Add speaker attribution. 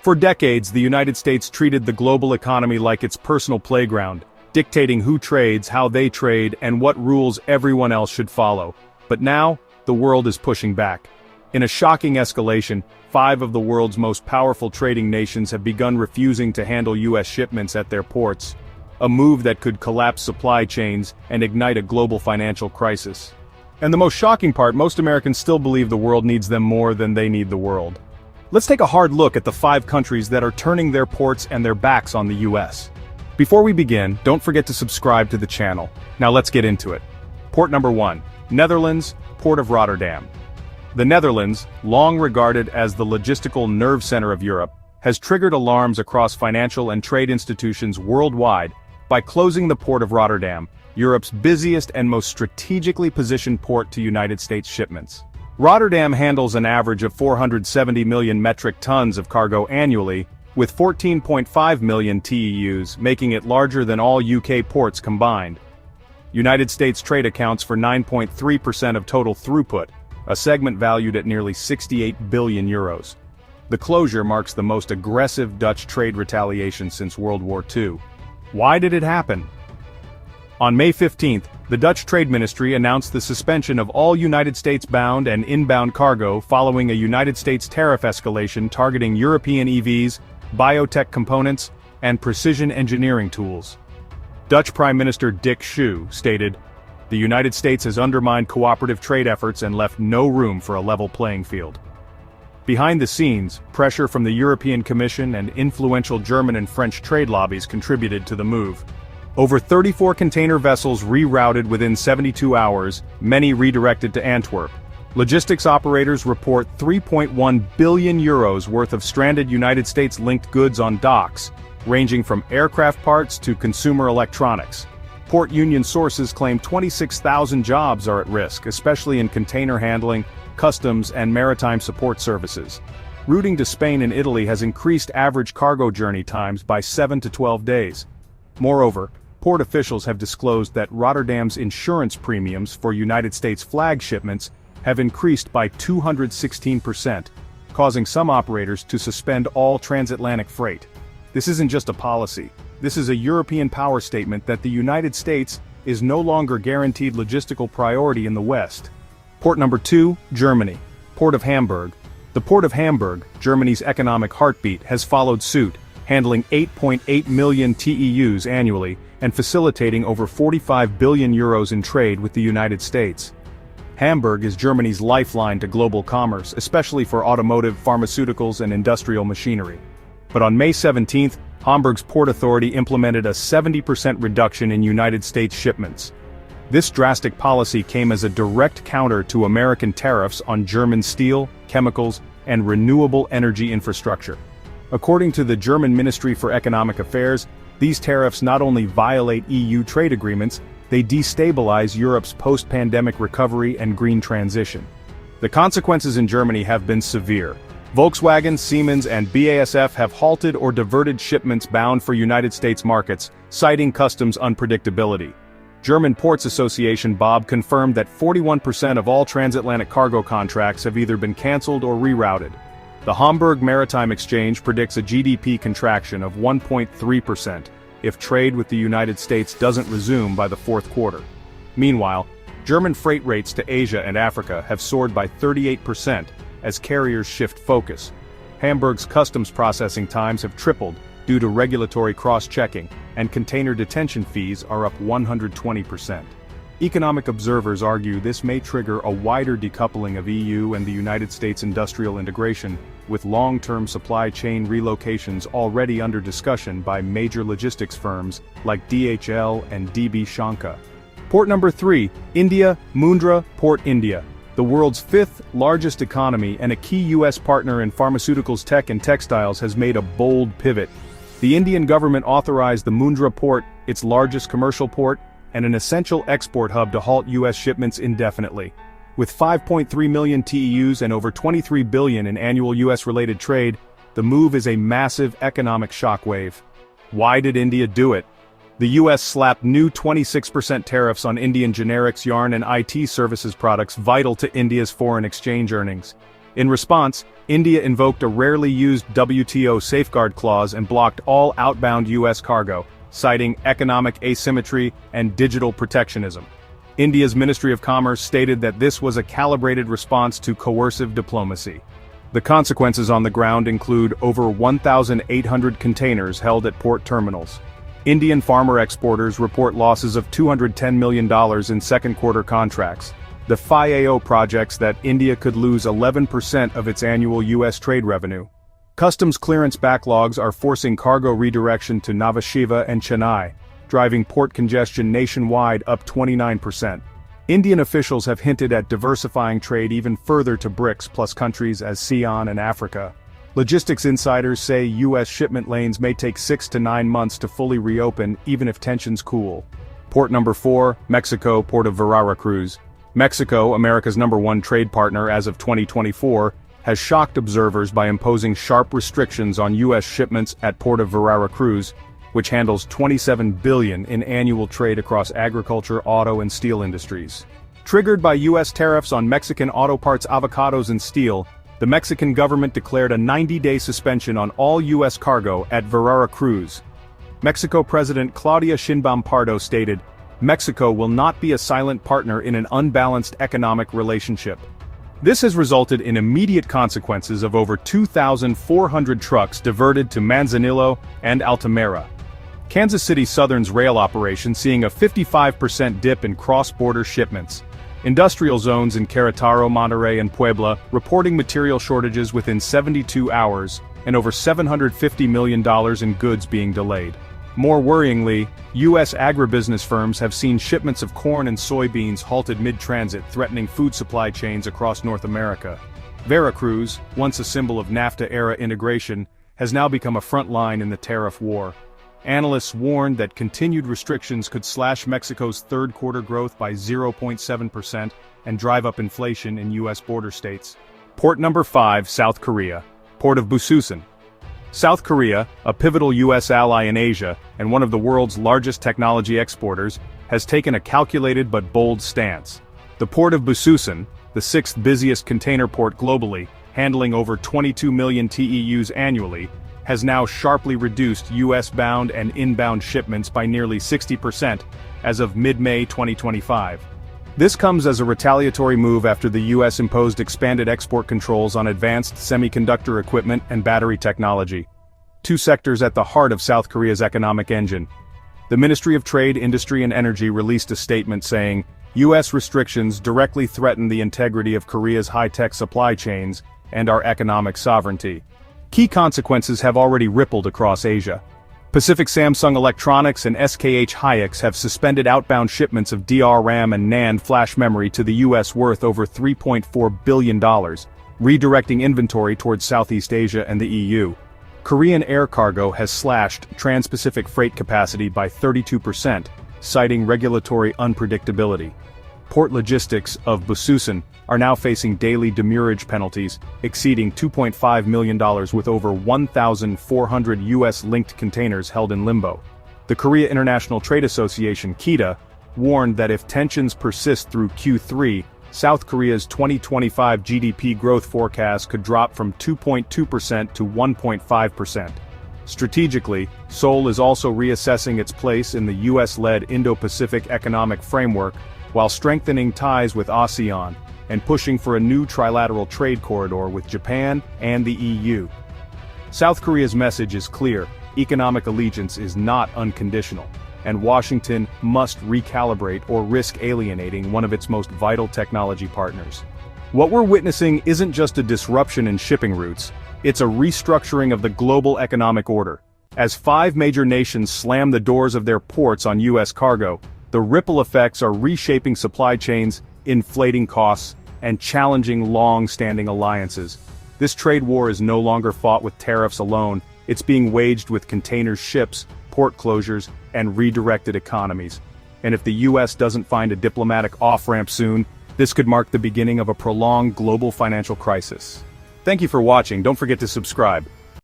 Speaker 1: For decades, the United States treated the global economy like its personal playground, dictating who trades, how they trade, and what rules everyone else should follow. But now, the world is pushing back. In a shocking escalation, 5 of the world's most powerful trading nations have begun refusing to handle U.S. shipments at their ports, a move that could collapse supply chains and ignite a global financial crisis. And the most shocking part, most Americans still believe the world needs them more than they need the world. Let's take a hard look at the 5 countries that are turning their ports and their backs on the U.S. Before we begin, don't forget to subscribe to the channel. Now let's get into it. Port number 1, Netherlands, Port of Rotterdam. The Netherlands, long regarded as the logistical nerve center of Europe, has triggered alarms across financial and trade institutions worldwide by closing the Port of Rotterdam, Europe's busiest and most strategically positioned port to United States shipments. Rotterdam handles an average of 470 million metric tons of cargo annually, with 14.5 million TEUs, making it larger than all UK ports combined. United States trade accounts for 9.3% of total throughput, a segment valued at nearly 68 billion euros. The closure marks the most aggressive Dutch trade retaliation since World War II. Why did it happen? On May 15, the Dutch Trade Ministry announced the suspension of all United States-bound and inbound cargo following a United States tariff escalation targeting European EVs, biotech components, and precision engineering tools. Dutch Prime Minister Dick Schoof stated, "The United States has undermined cooperative trade efforts and left no room for a level playing field." Behind the scenes, pressure from the European Commission and influential German and French trade lobbies contributed to the move. Over 34 container vessels rerouted within 72 hours, many redirected to Antwerp. Logistics operators report 3.1 billion euros worth of stranded United States-linked goods on docks, ranging from aircraft parts to consumer electronics. Port union sources claim 26,000 jobs are at risk, especially in container handling, customs, and maritime support services. Routing to Spain and Italy has increased average cargo journey times by 7 to 12 days. Moreover, port officials have disclosed that Rotterdam's insurance premiums for United States flag shipments have increased by 216%, causing some operators to suspend all transatlantic freight. This isn't just a policy. This is a European power statement that the United States is no longer guaranteed logistical priority in the West. Port number 2, Germany. Port of Hamburg. The Port of Hamburg, Germany's economic heartbeat, has followed suit, handling 8.8 million TEUs annually, and facilitating over 45 billion euros in trade with the United States. Hamburg is Germany's lifeline to global commerce, especially for automotive, pharmaceuticals, and industrial machinery. But on May 17, Hamburg's Port Authority implemented a 70% reduction in United States shipments. This drastic policy came as a direct counter to American tariffs on German steel, chemicals, and renewable energy infrastructure. According to the German Ministry for Economic Affairs, these tariffs not only violate EU trade agreements, they destabilize Europe's post-pandemic recovery and green transition. The consequences in Germany have been severe. Volkswagen, Siemens, and BASF have halted or diverted shipments bound for United States markets, citing customs unpredictability. German Ports Association BOB confirmed that 41% of all transatlantic cargo contracts have either been cancelled or rerouted. The Hamburg Maritime Exchange predicts a GDP contraction of 1.3% if trade with the United States doesn't resume by the fourth quarter. Meanwhile, German freight rates to Asia and Africa have soared by 38% as carriers shift focus. Hamburg's customs processing times have tripled due to regulatory cross-checking, and container detention fees are up 120%. Economic observers argue this may trigger a wider decoupling of EU and the United States industrial integration, with long-term supply chain relocations already under discussion by major logistics firms like DHL and DB Schenker. Port number 3, India, Mundra, Port India. The world's 5th largest economy and a key U.S. partner in pharmaceuticals, tech and textiles, has made a bold pivot. The Indian government authorized the Mundra port, its largest commercial port, and an essential export hub to halt U.S. shipments indefinitely. With 5.3 million TEUs and over $23 billion in annual U.S.-related trade, the move is a massive economic shockwave. Why did India do it? The U.S. slapped new 26% tariffs on Indian generics, yarn, and IT services products vital to India's foreign exchange earnings. In response, India invoked a rarely used WTO safeguard clause and blocked all outbound U.S. cargo, citing economic asymmetry and digital protectionism. India's Ministry of Commerce stated that this was a calibrated response to coercive diplomacy. The consequences on the ground include over 1,800 containers held at port terminals. Indian farmer exporters report losses of $210 million in second-quarter contracts. The FIAO projects that India could lose 11% of its annual U.S. trade revenue. Customs clearance backlogs are forcing cargo redirection to Nhava Sheva and Chennai, driving port congestion nationwide up 29%. Indian officials have hinted at diversifying trade even further to BRICS plus countries as ASEAN and Africa. Logistics insiders say U.S. shipment lanes may take 6 to 9 months to fully reopen even if tensions cool. Port number 4, Mexico, Port of Veraracruz. Mexico, America's #1 trade partner as of 2024, has shocked observers by imposing sharp restrictions on U.S. shipments at Port of Veraracruz, which handles $27 billion in annual trade across agriculture, auto and steel industries. Triggered by U.S. tariffs on Mexican auto parts, avocados and steel, the Mexican government declared a 90-day suspension on all U.S. cargo at Veraracruz. Mexico President Claudia Sheinbaum Pardo stated, "Mexico will not be a silent partner in an unbalanced economic relationship." This has resulted in immediate consequences of over 2,400 trucks diverted to Manzanillo and Altamira. Kansas City Southern's rail operation seeing a 55% dip in cross-border shipments. Industrial zones in Querétaro, Monterrey and Puebla reporting material shortages within 72 hours, and over $750 million in goods being delayed. More worryingly, U.S. agribusiness firms have seen shipments of corn and soybeans halted mid-transit, threatening food supply chains across North America. Veracruz, once a symbol of NAFTA-era integration, has now become a front line in the tariff war. Analysts warned that continued restrictions could slash Mexico's third-quarter growth by 0.7% and drive up inflation in U.S. border states. Port number 5, South Korea. Port of Busousan. South Korea, a pivotal U.S. ally in Asia and one of the world's largest technology exporters, has taken a calculated but bold stance. The Port of Busousan, the sixth busiest container port globally, handling over 22 million TEUs annually, has now sharply reduced U.S.-bound and inbound shipments by nearly 60% as of mid-May 2025. This comes as a retaliatory move after the U.S. imposed expanded export controls on advanced semiconductor equipment and battery technology, two sectors at the heart of South Korea's economic engine. The Ministry of Trade, Industry and Energy released a statement saying, U.S. restrictions directly threaten the integrity of Korea's high-tech supply chains and our economic sovereignty. Key consequences have already rippled across Asia. Pacific Samsung Electronics and SKH Hynix have suspended outbound shipments of DRAM and NAND flash memory to the U.S. worth over $3.4 billion, redirecting inventory towards Southeast Asia and the EU. Korean air cargo has slashed trans-Pacific freight capacity by 32%, citing regulatory unpredictability. Port logistics of Busousan are now facing daily demurrage penalties exceeding $2.5 million with over 1,400 U.S.-linked containers held in limbo. The Korea International Trade Association (KITA) warned that if tensions persist through Q3, South Korea's 2025 GDP growth forecast could drop from 2.2% to 1.5%. Strategically, Seoul is also reassessing its place in the U.S.-led Indo-Pacific Economic Framework while strengthening ties with ASEAN and pushing for a new trilateral trade corridor with Japan and the EU. South Korea's message is clear: economic allegiance is not unconditional, and Washington must recalibrate or risk alienating one of its most vital technology partners. What we're witnessing isn't just a disruption in shipping routes, it's a restructuring of the global economic order. As 5 major nations slam the doors of their ports on U.S. cargo, the ripple effects are reshaping supply chains, inflating costs, and challenging long-standing alliances. This trade war is no longer fought with tariffs alone, it's being waged with container ships, port closures, and redirected economies. And if the U.S. doesn't find a diplomatic off-ramp soon, this could mark the beginning of a prolonged global financial crisis. Thank you for watching. Don't forget to subscribe.